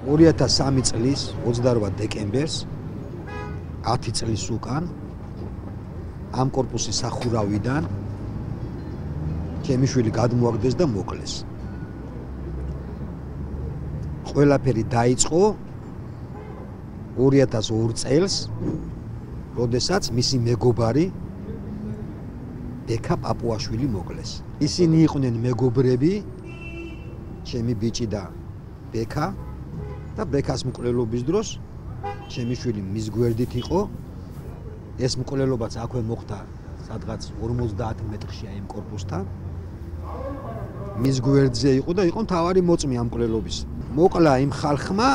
2003 წლის 28 დეკემბერს 10 წლის უკან ამ კორპუსის სახურავიდან ჩემი შვილი გადმოაგდეს და მოკლეს. ყველაფერი დაიწყო 2002 წელს, როდესაც მისი მეგობარი ბექა პაპუაშვილი მოკლეს. ისინი იყვნენ მეგობრები, ჩემი ბიჭი და ბექა და ბექას მკვლელობის დროს ჩემი შვილი მის გვერდით იყო. ეს მკვლელობაც აქვე მოხდა სადღაც 50 მეტრში ამ კორპუსთან. მის გვერდზე იყო და იყო მთავარი მოწმე ამ მკვლელობის. მოკლა იმ ხალხმა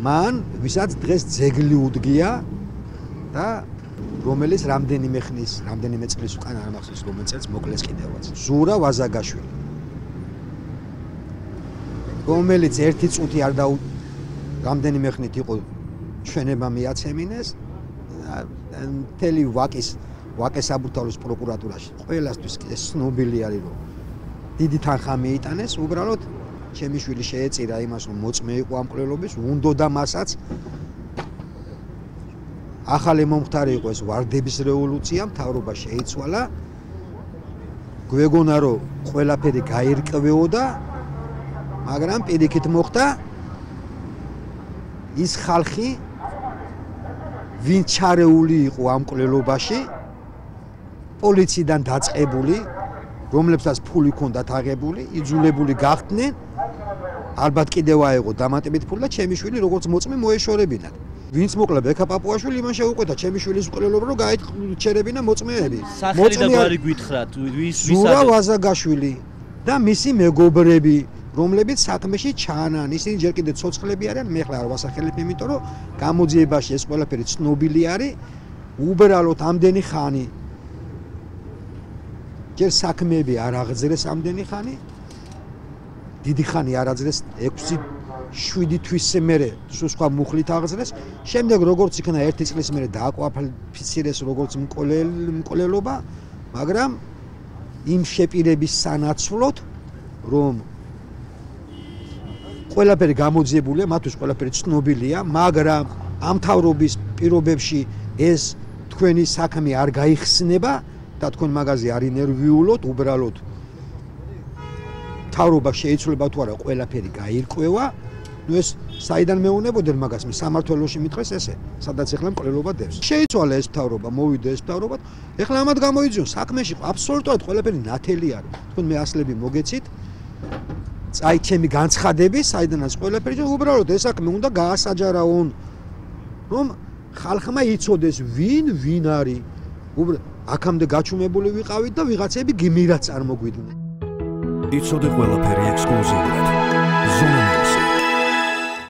მან, ვისაც დღეს ძეგლი უდგია და რომელიც რამდენიმე წლის უკან არ მახსოვს რომელ წელს მოკლეს კიდევაც. ზურა ვაზაგაშვილი. რომელიც ერთი წუთი არ რამდენიმე ხნით იყო ჩვენება მიაცემინეს. მთელი ვაკე საბურთალოს პროკურატურაში ყველასთვის ეს ცნობილი არის რომ დიდი თანხა მიიტანეს. უბრალოდ ჩემი შვილი შეეწირა იმას რომ მოწმე იყო ამ მკვლელობის, უნდოდა მასაც ახალი მომხდარი იყო ეს ვარდების რევოლუცია, მთავრობა შეიცვალა. გვეგონა რომ ყველაფერი გაირკვეოდა, მაგრამ პირიქით მოხდა ის ხალხი ვინ ჩარეული იყო ამ მკვლელობაში, პოლიციიდან დაწყებული, რომლებსაც ფული ჰქონდათ აღებული, იძულებული გახდნენ, ალბათ კიდევ აეღო დამატებით ფული და ჩემი შვილი როგორც მოწმე მოეშორებინათ. ვინც მოკლა ბექა პაპუაშვილი, იმან შეუყვეთა ჩემი შვილის მკვლელობა, რომ გაიჩერებინა მოწმეები. სახელი და გვარი გითხრათ, ვის ზურა ვაზაგაშვილი და მისი მეგობრები, რომლებიც საქმეში ჩაანან. ისინი ჯერ კიდევ ცოცხლები არიან, მე ხლა არ ვასახელებ, იმიტომ რომ გამოძიებაში ეს ყველაფერი ცნობილი არის. უბრალოდ ამდენი ხანი ჯერ საქმეები არ აღძრეს ამდენი ხანი. დიდი ხანი არ აძრეს 6-7 თვის მერე სულ სხვა მუხლით აღძრეს. შემდეგ როგორც იქნა 1 წლის მერე დააკვალიფიცირეს როგორც მკვლელობა, მაგრამ იმ შეპირების სანაცვლოდ რომ ყველაფერი გამოძიებულია, მათთვის ყველაფერი ცნობილია, მაგრამ ამ მთავრობის პირობებში ეს თქვენი საქმე არ გაიხსნება და თქვენ მაგაზე არ ინერვიულოთ, უბრალოდ მთავრობა შეიცვლება თუ არა ყველაფერი გაირკვევა. ნუ ეს საიდან მეუნებოდენ მაგას, მე სამართველოში მითხრეს ესე, სადაც ეხლა მკვლელობა დევს. შეიცვალა ეს მთავრობა, მოვიდა ეს მთავრობა, ეხლა ამათ გამოიძიონ საქმეში აბსოლუტურად ყველაფერი ნათელი არის. თქვენ მე ასლები მოგეცით. წაი ჩემი განცხადები, საიდანაც ყველაფერი, უბრალოდ ეს საქმე უნდა გაასაჯარაონ, რომ ხალხმა იცოდეს ვინ არის. აქამდე გაჩუმებული ვიყავით და ვიღაცები გმირად წარმოგვიდგნენ. იცოდე ყველაფერი ექსკლუზიურად. ზონა